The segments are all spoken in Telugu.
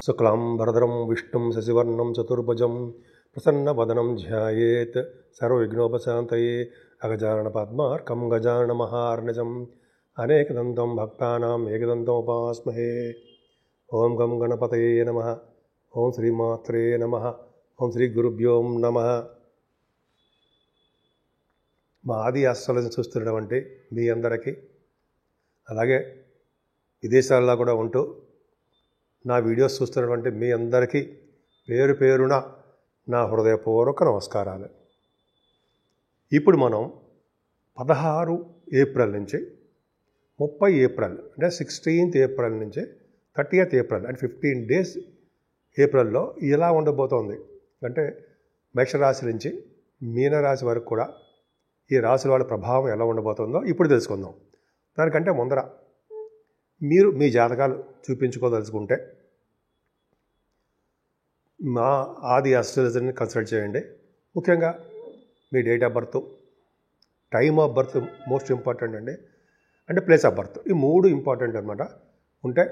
శుక్లాంబరధరం విష్ణుం శశివర్ణం చతుర్భుజం ప్రసన్నవదనం ధ్యాయేత్ సర్వవిఘ్నోపశాంతయే అగజానన పద్మార్కం గజానన మహార్నిజం అనేకదంతం భక్తానాం ఏకదంతముపాస్మహే. ఓం గం గణపతయే నమః. ఓం శ్రీమాత్రే నమః. ఓం శ్రీ గురుభ్యో నమః. మా ఆది ఆస్ట్రాలజీ చూస్తున్నటువంటి మీ అందరికీ, అలాగే విదేశాల్లో కూడా ఉంటూ నా వీడియోస్ చూస్తున్నటువంటి మీ అందరికీ పేరు పేరున నా హృదయపూర్వక నమస్కారాలు. ఇప్పుడు మనం 16 ఏప్రిల్ నుంచి 30 ఏప్రిల్ అంటే 16th ఏప్రిల్ నుంచి 30th ఏప్రిల్ అంటే 15 days ఏప్రిల్లో ఎలా ఉండబోతోంది అంటే మేషరాశి నుంచి మీనరాశి వరకు కూడా ఈ రాశుల వాళ్ళ ప్రభావం ఎలా ఉండబోతుందో ఇప్పుడు తెలుసుకుందాం. దానికంటే ముందర మీరు మీ జాతకాలు చూపించుకోదలుచుకుంటే మా ఆది ఆస్ట్రాలజీని కన్సల్ట్ చేయండి. ముఖ్యంగా మీ date of birth, time of birth most important అండి, అంటే ప్లేస్ ఆఫ్ బర్త్, ఈ 3 ఇంపార్టెంట్ అనమాట. ఉంటే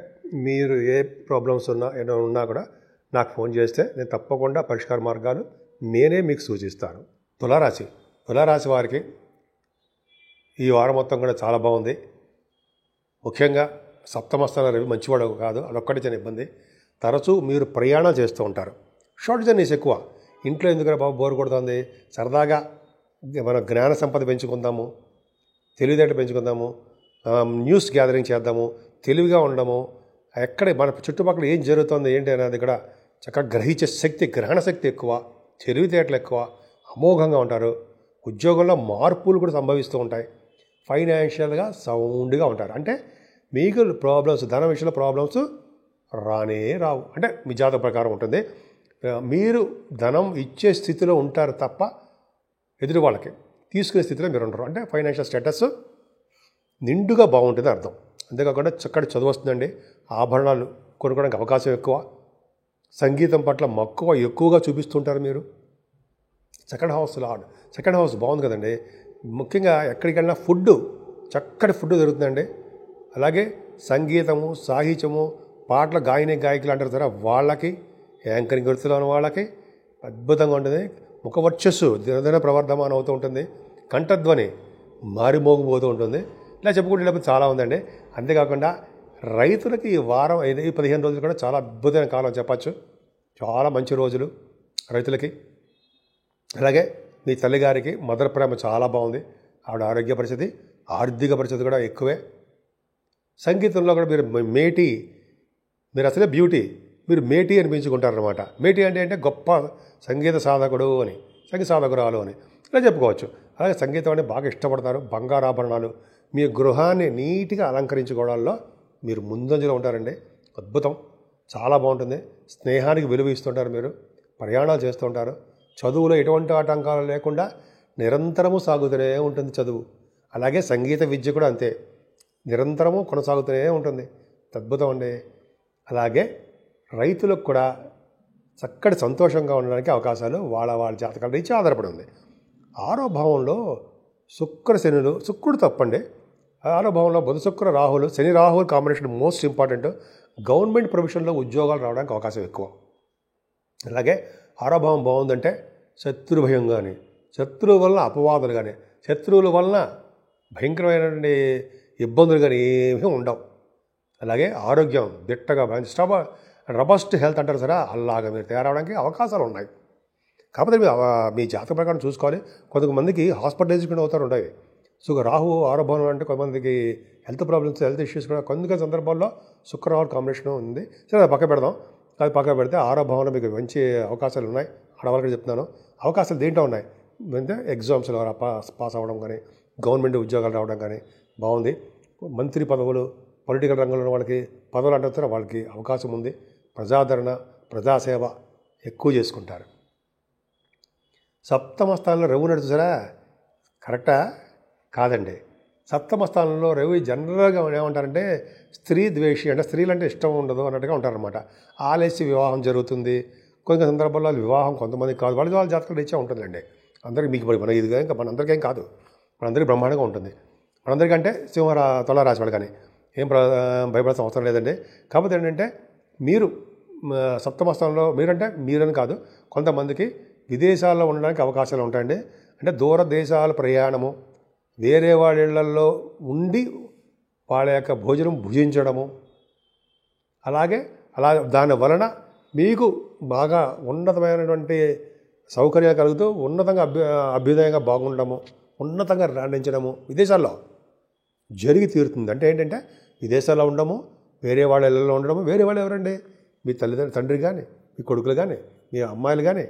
మీరు ఏ ప్రాబ్లమ్స్ ఏమైనా ఉన్నా కూడా నాకు ఫోన్ చేస్తే నేను తప్పకుండా పరిష్కార మార్గాలు నేనే మీకు సూచిస్తాను. తులారాశి వారికి ఈ వారం మొత్తం కూడా చాలా బాగుంది. ముఖ్యంగా సప్తమస్థాన రవి మంచివాడు కాదు, అదొక్కటి చిన్న ఇబ్బంది. తరచూ మీరు ప్రయాణాలు చేస్తూ ఉంటారు. షార్ట్ జర్నీస్ ఎక్కువ. ఇంట్లో ఎందుకంటే బాబు బోర్ కొడుతుంది, సరదాగా మన జ్ఞాన సంపద పెంచుకుందాము, తెలివితేటలు పెంచుకుందాము, న్యూస్ గ్యాదరింగ్ చేద్దాము, తెలివిగా ఉండడము, ఎక్కడ మన చుట్టుపక్కల ఏం జరుగుతుంది ఏంటి అనేది కూడా చక్కగా గ్రహించే శక్తి, గ్రహణ శక్తి ఎక్కువ, తెలివితేటలు ఎక్కువ, అమోఘంగా ఉంటారు. ఉద్యోగంలో మార్పులు కూడా సంభవిస్తూ ఉంటాయి. ఫైనాన్షియల్గా సౌండ్గా ఉంటారు. అంటే మీకు ప్రాబ్లమ్స్, ధన విషయంలో ప్రాబ్లమ్స్ రానే రావు. అంటే మీ జాతక ప్రకారం ఉంటుంది. మీరు ధనం ఇచ్చే స్థితిలో ఉంటారు తప్ప ఎదురు వాళ్ళకి తీసుకునే స్థితిలో మీరు ఉండరు. అంటే ఫైనాన్షియల్ స్టేటస్ నిండుగా బాగుంటుంది అర్థం. అంతేకాకుండా చక్కటి చదువు వస్తుందండి. ఆభరణాలు కొనుక్కోవడానికి అవకాశం ఎక్కువ. సంగీతం పట్ల మక్కువ ఎక్కువగా చూపిస్తుంటారు మీరు. సెకండ్ హౌస్ బాగుంది కదండి. ముఖ్యంగా ఎక్కడికి వెళ్ళినా చక్కటి ఫుడ్ దొరుకుతుందండి. అలాగే సంగీతము, సాహిత్యము, పాటల గాయకులు అంటారు సరే, వాళ్ళకి యాంకరింగ్ వృత్తిలో ఉన్న వాళ్ళకి అద్భుతంగా ఉంటుంది. ముఖవర్చస్సు దినదిన ప్రవర్ధమానం అవుతూ ఉంటుంది. కంఠధ్వని మారిమోగిపోతూ ఉంటుంది. ఇలా చెప్పుకుంటే లేకపోతే చాలా ఉందండి. అంతేకాకుండా రైతులకి ఈ వారం 15 రోజులు కూడా చాలా అద్భుతమైన కాలం చెప్పచ్చు. చాలా మంచి రోజులు రైతులకి. అలాగే మీ తల్లిగారికి మదర్ ప్రేమ చాలా బాగుంది. ఆవిడ ఆరోగ్య పరిస్థితి, ఆర్థిక పరిస్థితి కూడా ఎక్కువే. సంగీతంలో కూడా మీరు అసలే బ్యూటీ, మీరు మేటీ అనిపించుకుంటారనమాట. మేటీ అంటే గొప్ప సంగీత సాధకురాలు అని ఇలా చెప్పుకోవచ్చు. అలాగే సంగీతం అంటే బాగా ఇష్టపడతారు. బంగారాభరణాలు, మీ గృహాన్ని నీట్గా అలంకరించుకోవడాల్లో మీరు ముందంజలో ఉంటారండి. అద్భుతం, చాలా బాగుంటుంది. స్నేహానికి విలువ ఇస్తుంటారు. మీరు ప్రయాణాలు చేస్తూ ఉంటారు. చదువులో ఎటువంటి ఆటంకాలు లేకుండా నిరంతరము సాగుతూనే ఉంటుంది చదువు. అలాగే సంగీత విద్య కూడా అంతే, నిరంతరము కొనసాగుతూనే ఉంటుంది. అద్భుతం అండి. అలాగే రైతులకు కూడా చక్కటి సంతోషంగా ఉండడానికి అవకాశాలు వాళ్ళ జాతకాల నుంచి ఆధారపడి ఉంది. 6వ భావంలో శుక్రుడు తప్పండి. 6వ భావంలో బుధ శుక్ర రాహులు, శని రాహుల్ కాంబినేషన్ మోస్ట్ ఇంపార్టెంట్. గవర్నమెంట్ ప్రొఫెషన్లో ఉద్యోగాలు రావడానికి అవకాశం ఎక్కువ. అలాగే 6వ భావం బాగుందంటే శత్రుభయం కానీ, శత్రువు వలన అపవాదులు కానీ, శత్రువుల వలన భయంకరమైనటువంటి ఇబ్బందులు కానీ ఏమీ ఉండవు. అలాగే ఆరోగ్యం దిట్టగా రబస్ట్ హెల్త్ అంటారు సరే, అలాగా మీరు తయారవడానికి అవకాశాలు ఉన్నాయి. కాకపోతే మీ జాతక ప్రకారం చూసుకోవాలి. కొంతమందికి హాస్పిటలైజేషన్ అవుతారు ఉంటాయి. సో రాహు 6వ భావం అంటే కొంతమందికి హెల్త్ ప్రాబ్లమ్స్, హెల్త్ ఇష్యూస్ కూడా కొన్ని సందర్భాల్లో శుక్రరాహు కాంబినేషన్ ఉంది. సరే అది పక్క పెడదాం. అది పక్క పెడితే 6వ భావంలో మీకు మంచి అవకాశాలు ఉన్నాయి. ఆడవాళ్ళకి చెప్తున్నాను, అవకాశాలు దేంట్లో ఉన్నాయి అంటే ఎగ్జామ్స్లో పాస్ అవ్వడం కానీ, గవర్నమెంట్ ఉద్యోగాలు రావడం కానీ బాగుంది. మంత్రి పదవులు, పొలిటికల్ రంగంలో ఉన్న వాళ్ళకి పదవులు అంటారు, వాళ్ళకి అవకాశం ఉంది. ప్రజాదరణ, ప్రజాసేవ ఎక్కువ చేసుకుంటారు. సప్తమ స్థానంలో రవి నడుచుసారా, కరెక్టా కాదండి. సప్తమ స్థానంలో రవి జనరల్గా ఏమంటారంటే స్త్రీ ద్వేషి, అంటే స్త్రీలు అంటే ఇష్టం ఉండదు అన్నట్టుగా ఉంటారనమాట. ఆలస్య వివాహం జరుగుతుంది. కొన్ని సందర్భాల్లో వివాహం కొంతమందికి కాదు, వాళ్ళ జాతకాలు రీత్యా ఉంటుందండి. అందరికీ మీకు మన ఇదిగా ఇంకా మనందరికీ ఏం కాదు, మనందరికీ బ్రహ్మాండంగా ఉంటుంది. మనందరికంటే తులారాశి వాళ్ళు కానీ ఏం భయపడాల్సిన అవసరం లేదండి. కాకపోతే ఏంటంటే మీరు సప్తమ స్థానంలో మీరంటే మీరని కాదు, కొంతమందికి విదేశాల్లో ఉండడానికి అవకాశాలు ఉంటాయండి. అంటే దూర దేశాల ప్రయాణము, వేరే వాళ్ళ ఇళ్లల్లో ఉండి వాళ్ళ యొక్క భోజనం భుజించడము, అలాగే దాని వలన మీకు బాగా ఉన్నతమైనటువంటి సౌకర్యాలు కలుగుతూ ఉన్నతంగా అభ్యుదయంగా బాగుండడము, ఉన్నతంగా రాణించడము విదేశాల్లో జరిగి తీరుతుంది. అంటే ఏంటంటే విదేశాల్లో ఉండడము, వేరే వాళ్ళ ఇళ్ళల్లో ఉండడము. వేరే వాళ్ళు ఎవరండి? మీ తండ్రి కానీ, మీ కొడుకులు కానీ, మీ అమ్మాయిలు కానీ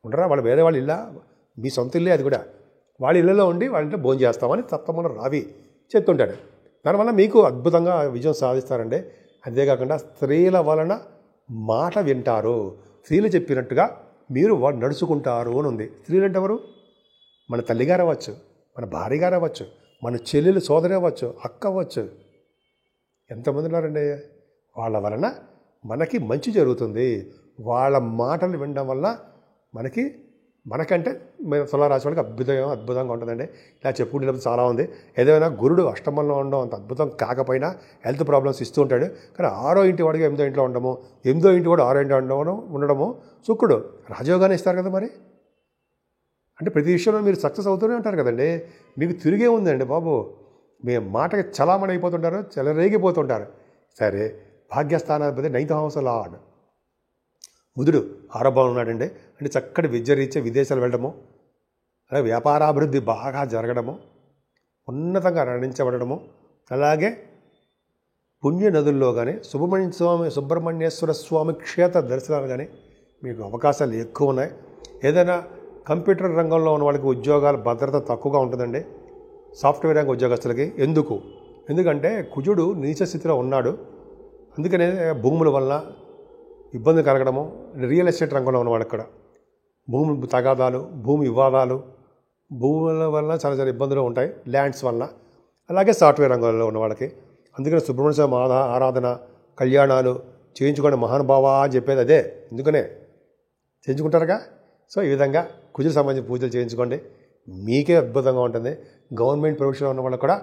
ఉండరా? వాళ్ళు వేరే వాళ్ళ ఇల్లా? మీ సొంత ఇల్లే అది కూడా. వాళ్ళ ఇళ్ళలో ఉండి వాళ్ళంటే భోజనం చేస్తామని తప్పమని రావి చెప్తుంటాడు. దానివల్ల మీకు అద్భుతంగా విజయం సాధిస్తారండి. అంతేకాకుండా స్త్రీల వలన మాట వింటారు, స్త్రీలు చెప్పినట్టుగా మీరు వాళ్ళు నడుచుకుంటారు అని ఉంది. స్త్రీలు అంటే ఎవరు? మన తల్లిగారు అవ్వచ్చు, మన భార్యగారు అవ్వచ్చు, మన చెల్లెలు సోదరి అవ్వచ్చు, అక్క అవ్వచ్చు. ఎంతమంది ఉన్నారండి? వాళ్ళ వలన మనకి మంచి జరుగుతుంది. వాళ్ళ మాటలు వినడం వల్ల మనకంటే తులారాశి వాళ్ళకి అద్భుతంగా ఉంటుందండి. ఇలా చెప్పుకునేటప్పుడు చాలా ఉంది. ఏదైనా గురుడు అష్టమంలో ఉండడం అంత అద్భుతం కాకపోయినా హెల్త్ ప్రాబ్లమ్స్ ఇస్తూ ఉంటాడు. కానీ 6వ ఇంటి వాడిగా 8వ ఇంట్లో ఉండడము, 8వ ఇంటి వాడు 6వ ఇంట్లో ఉండడము శుక్రుడు రాజయోగాన్ని ఇస్తారు కదా. మరి అంటే ప్రతి విషయంలో మీరు సక్సెస్ అవుతూనే ఉంటారు కదండి. మీకు తిరిగే ఉందండి బాబు. మీ మాటకి చలామణి అయిపోతుంటారు, చెలరేగిపోతుంటారు. సరే, భాగ్యస్థానాధిపతి 9th హౌస్ లార్డ్ బుధుడు ఆరోభంలో ఉన్నాడండి. అంటే చక్కటి విద్య రీత్యా విదేశాలు వెళ్ళడము, అలాగే వ్యాపారాభివృద్ధి బాగా జరగడము, ఉన్నతంగా రణించబడము, అలాగే పుణ్య నదుల్లో కానీ సుబ్రహ్మణ్యేశ్వర స్వామి క్షేత్ర దర్శనాలు కానీ మీకు అవకాశాలు ఎక్కువ ఉన్నాయి. ఏదైనా కంప్యూటర్ రంగంలో ఉన్న వాళ్ళకి ఉద్యోగాల భద్రత తక్కువగా ఉంటుందండి, సాఫ్ట్వేర్ రంగ ఉద్యోగస్తులకి. ఎందుకంటే కుజుడు నీచ స్థితిలో ఉన్నాడు. అందుకనే భూముల వల్ల ఇబ్బంది కలగడము, రియల్ ఎస్టేట్ రంగంలో ఉన్న వాళ్ళకి కూడా భూమి తగాదాలు, భూమి వివాదాలు, భూముల వల్ల చాలా చాలా ఇబ్బందులు ఉంటాయి, ల్యాండ్స్ వల్ల. అలాగే సాఫ్ట్వేర్ రంగంలో ఉన్న వాళ్ళకి. అందుకనే సుబ్రహ్మణ్య స్వామి ఆరాధన, కళ్యాణాలు చేయించుకోండి మహానుభావ అని చెప్పేది అదే. ఎందుకనే చేయించుకుంటారుగా. సో ఈ విధంగా కుజుకు సంబంధించిన పూజలు చేయించుకోండి, మీకే అద్భుతంగా ఉంటుంది. గవర్నమెంట్ ప్రొఫెషన్లో ఉన్న వాళ్ళకు కూడా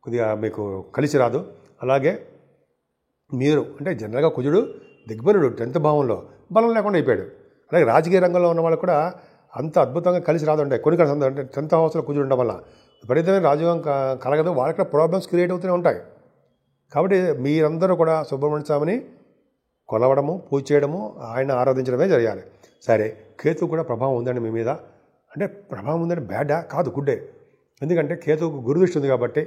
కొద్దిగా మీకు కలిసి రాదు. అలాగే మీరు అంటే జనరల్గా కుజుడు దిగ్బలుడు 10th భావంలో బలం లేకుండా అయిపోయాడు. అలాగే రాజకీయ రంగంలో ఉన్న వాళ్ళకు కూడా అంత అద్భుతంగా కలిసి రాదు. అంటే కొన్ని అంటే 10th హౌస్లో కుజుడు ఉండడం వల్ల విపరీతమైన రాజయోగం కలగదు, వాళ్ళకి కూడా ప్రాబ్లమ్స్ క్రియేట్ అవుతూనే ఉంటాయి. కాబట్టి మీరందరూ కూడా సుబ్రహ్మణ్య స్వామిని కొలవడము, పూజ చేయడము, ఆయన ఆరాధించడమే జరగాలి. సరే, కేతువు కూడా ప్రభావం ఉందండి మీ మీద. అంటే ప్రభావం ఉందంటే బ్యాడా కాదు, గుడ్డే. ఎందుకంటే కేతువుకు గురుదృష్టి ఉంది కాబట్టి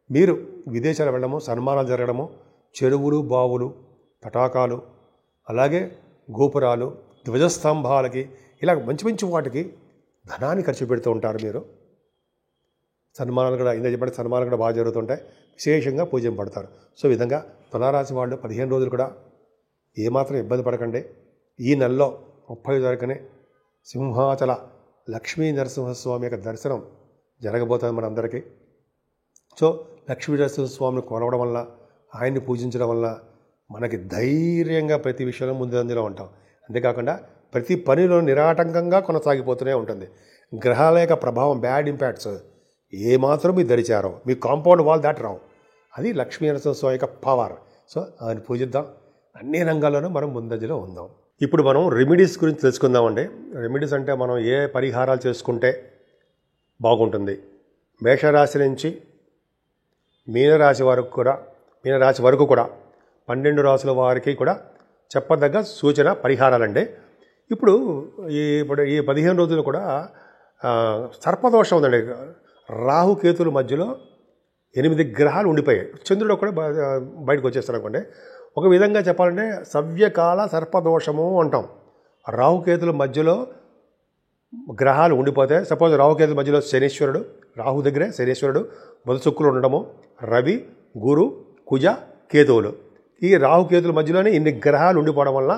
మీరు విదేశాలు వెళ్ళడము, సన్మానాలు జరగడము, చెరువులు, బావులు, తటాకాలు, అలాగే గోపురాలు, ధ్వజస్తంభాలకి ఇలా మంచి వాటికి ధనాన్ని ఖర్చు పెడుతూ ఉంటారు మీరు. సన్మానాలు కూడా ఇందా చెప్పండి, సన్మానాలు కూడా బాగా జరుగుతుంటాయి, విశేషంగా పూజింపబడతారు. సో ఈ విధంగా తులారాశి వాళ్ళు 15 రోజులు కూడా ఏమాత్రం ఇబ్బంది పడకండి. ఈ నెలలో 30 తారీఖునే సింహాచల లక్ష్మీ నరసింహస్వామి యొక్క దర్శనం జరగబోతుంది మనందరికీ. సో లక్ష్మీ నరసింహస్వామిని కొలవడం వల్ల, ఆయన్ని పూజించడం వల్ల మనకి ధైర్యంగా ప్రతి విషయంలో ముందంజలో ఉంటాం. అంతేకాకుండా ప్రతి పనిలో నిరాటంకంగా కొనసాగిపోతూనే ఉంటుంది. గ్రహాల యొక్క ప్రభావం, బ్యాడ్ ఇంపాక్ట్స్ ఏమాత్రం మీరు ధరిచారో, మీ కాంపౌండ్ వాల్ దాటరావు. అది లక్ష్మీ నరసింహస్వామి యొక్క పవర్. సో ఆయన పూజిద్దాం, అన్ని రంగాల్లోనూ మనం ముందంజలో ఉందాం. ఇప్పుడు మనం రెమెడీస్ గురించి తెలుసుకుందామండి. రెమెడీస్ అంటే మనం ఏ పరిహారాలు చేసుకుంటే బాగుంటుంది. మేషరాశి నుంచి మీనరాశి వరకు కూడా 12 రాశుల వారికి కూడా చెప్పదగ్గ సూచన పరిహారాలండి. ఇప్పుడు ఈ 15 రోజులు కూడా సర్పదోషం ఉందండి. రాహుకేతుల మధ్యలో 8 గ్రహాలు ఉండిపోయాయి. చంద్రుడు కూడా బయటకు వచ్చేస్తారు అనుకోండి. ఒక విధంగా చెప్పాలంటే సవ్యకాల సర్పదోషము అంటాం. రాహుకేతుల మధ్యలో గ్రహాలు ఉండిపోతే, సపోజ్ రాహుకేతుల మధ్యలో శనీశ్వరుడు, రాహు దగ్గరే శనీశ్వరుడు, బుధ శుక్రులు ఉండడము, రవి, గురు, కుజ, కేతువులు, ఈ రాహుకేతుల మధ్యలోనే ఇన్ని గ్రహాలు ఉండిపోవడం వల్ల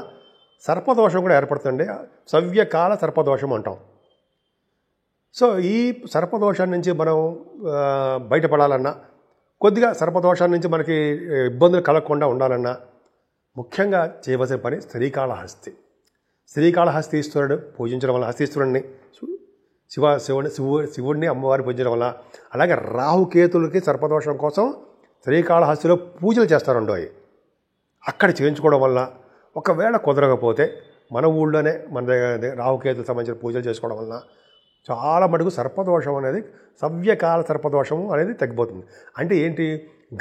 సర్పదోషం కూడా ఏర్పడుతుంది. సవ్యకాల సర్పదోషం అంటాం. సో ఈ సర్పదోషాన్ని నుంచి మనం బయటపడాలన్నా, కొద్దిగా సర్పదోషాన్ని నుంచి మనకి ఇబ్బందులు కలగకుండా ఉండాలన్నా ముఖ్యంగా చేయవలసిన పని శ్రీకాళహస్తి. శ్రీకాళహస్తీశ్వరుడు పూజించడం వల్ల, హస్తీశ్వరుడిని శివుడిని అమ్మవారి పూజించడం వల్ల, అలాగే రాహుకేతులకి సర్పదోషం కోసం శ్రీకాళహస్తిలో పూజలు చేస్తారండో. అక్కడ చేయించుకోవడం వల్ల ఒకవేళ కుదరకపోతే మన ఊళ్ళోనే మన దగ్గర రాహుకేతులకు సంబంధించిన పూజలు చేసుకోవడం వలన చాలా మటుకు సర్పదోషం అనేది సవ్యకాల సర్పదోషం అనేది తగ్గిపోతుంది. అంటే ఏంటి,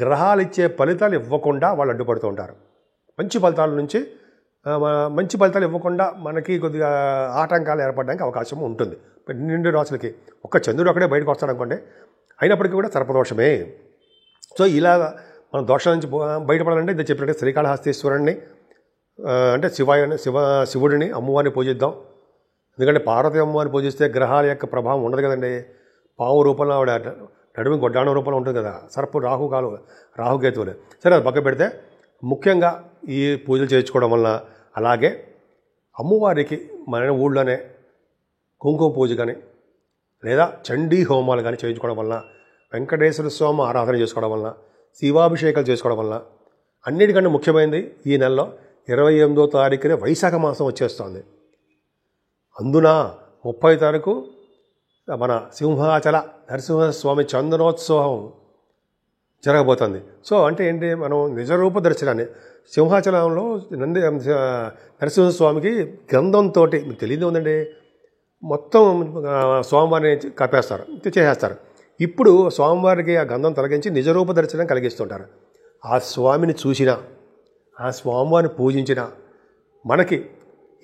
గ్రహాలు ఇచ్చే ఫలితాలు ఇవ్వకుండా వాళ్ళు అడ్డుపడుతూ ఉంటారు. మంచి ఫలితాల నుంచి మంచి ఫలితాలు ఇవ్వకుండా మనకి కొద్దిగా ఆటంకాలు ఏర్పడడానికి అవకాశం ఉంటుంది. 12 రాసులకి ఒక్క చంద్రుడు అక్కడే బయటకు వస్తాడు అనుకోండి, అయినప్పటికీ కూడా సర్పదోషమే. సో ఇలా మనం దోషం నుంచి బయటపడాలంటే ఇది చెప్పినట్టు శ్రీకాళహస్తీశ్వరుణ్ణి అంటే శివుడిని అమ్మవారిని పూజిద్దాం. ఎందుకంటే పార్వతి అమ్మవారిని పూజిస్తే గ్రహాల యొక్క ప్రభావం ఉండదు కదండి. పాము రూపంలో ఆవిడ నడుము గొడ్డాణం రూపంలో ఉంటుంది కదా, సర్పు రాహుకేతువులు. సరే, అది పక్క పెడితే ముఖ్యంగా ఈ పూజలు చేయించుకోవడం వలన, అలాగే అమ్మవారికి మన ఊళ్ళోనే కుంకుమ పూజ కానీ లేదా చండీ హోమాలు కానీ చేయించుకోవడం వలన, వెంకటేశ్వర స్వామి ఆరాధన చేసుకోవడం వలన, శివాభిషేకాలు చేసుకోవడం వలన, అన్నిటికంటే ముఖ్యమైనది ఈ నెలలో 28వ తారీఖునే వైశాఖ మాసం వచ్చేస్తుంది. అందున 30వ తారీఖు మన సింహాచల నరసింహస్వామి చందనోత్సవం జరగబోతుంది. సో అంటే ఏంటి, మనం నిజరూప దర్శనాన్ని సింహాచలంలో నరసింహస్వామికి గంధంతో, మీకు తెలియదు ఉందండి, మొత్తం స్వామివారిని కప్పేస్తారు, చేసేస్తారు. ఇప్పుడు స్వామివారికి ఆ గంధం తొలగించి నిజరూప దర్శనం కలిగిస్తుంటారు. ఆ స్వామిని చూసినా, ఆ స్వామివారిని పూజించినా మనకి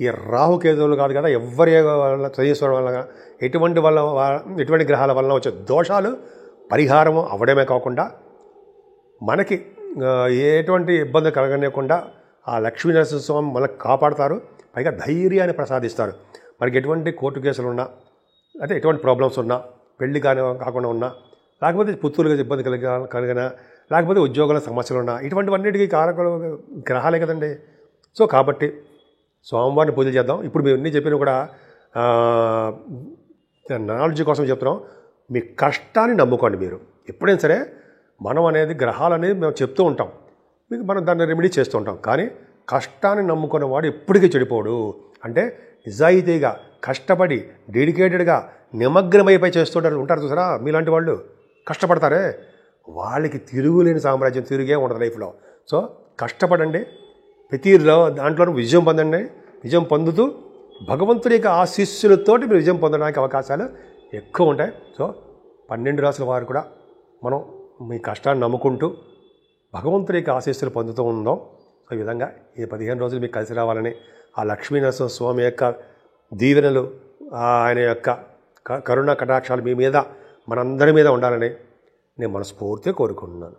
ఈ రాహుకేతువులు కాదు కదా, ఎవరి వల్ల చదివేశ్వరం వల్ల ఎటువంటి గ్రహాల వల్ల వచ్చే దోషాలు పరిహారం అవ్వడమే కాకుండా మనకి ఎటువంటి ఇబ్బంది కలగనివ్వకుండా ఆ లక్ష్మీనరసింహస్వామి మనకు కాపాడతారు. పైగా ధైర్యాన్ని ప్రసాదిస్తారు. మనకి ఎటువంటి కోర్టు కేసులు ఉన్నా, అంటే ఎటువంటి ప్రాబ్లమ్స్ ఉన్నా, పెళ్లి కాకుండా ఉన్నా, లేకపోతే పుత్రులుగా ఇబ్బంది కలిగినా, లేకపోతే ఉద్యోగాల సమస్యలు ఉన్నా, ఇటువంటివన్నిటికీ కారకులు గ్రహాలే కదండి. సో కాబట్టి స్వామివారిని పూజ చేద్దాం. ఇప్పుడు మేము అన్నీ చెప్పినా కూడా నాలెడ్జ్ కోసం చెప్తున్నాం. మీ కష్టాన్ని నమ్ముకోండి. మీరు ఎప్పుడైనా సరే మనం అనేది గ్రహాలు అనేది మేము చెప్తూ ఉంటాం, మీకు మనం దాన్ని రెమెడీ చేస్తూ ఉంటాం. కానీ కష్టాన్ని నమ్ముకున్న వాడు ఎప్పటికీ చెడిపోడు. అంటే నిజాయితీగా కష్టపడి డెడికేటెడ్గా నిమగ్నమైపోయి చేస్తుంటారు ఉంటారు చూసారా, మీలాంటి వాళ్ళు కష్టపడతారే, వాళ్ళకి తిరుగులేని సామ్రాజ్యం తిరిగే ఉండదు లైఫ్లో. సో కష్టపడండి, ప్రతి దాంట్లోనూ విజయం పొందండి. విజయం పొందుతూ భగవంతుడి యొక్క ఆశీస్సులతోటి మీరు విజయం పొందడానికి అవకాశాలు ఎక్కువ ఉంటాయి. సో 12 రాసుల వారు కూడా మనం మీ కష్టాన్ని నమ్ముకుంటూ భగవంతుడి యొక్క ఆశీస్సులు పొందుతూ ఉందాం. సో ఈ విధంగా ఈ 15 రోజులు మీకు కలిసి రావాలని, ఆ లక్ష్మీనరసింహ స్వామి యొక్క దీవెనలు, ఆయన యొక్క కరుణ కటాక్షాలు మీ మీద, మనందరి మీద ఉండాలని నేను మనస్ఫూర్తిగా కోరుకుంటున్నాను.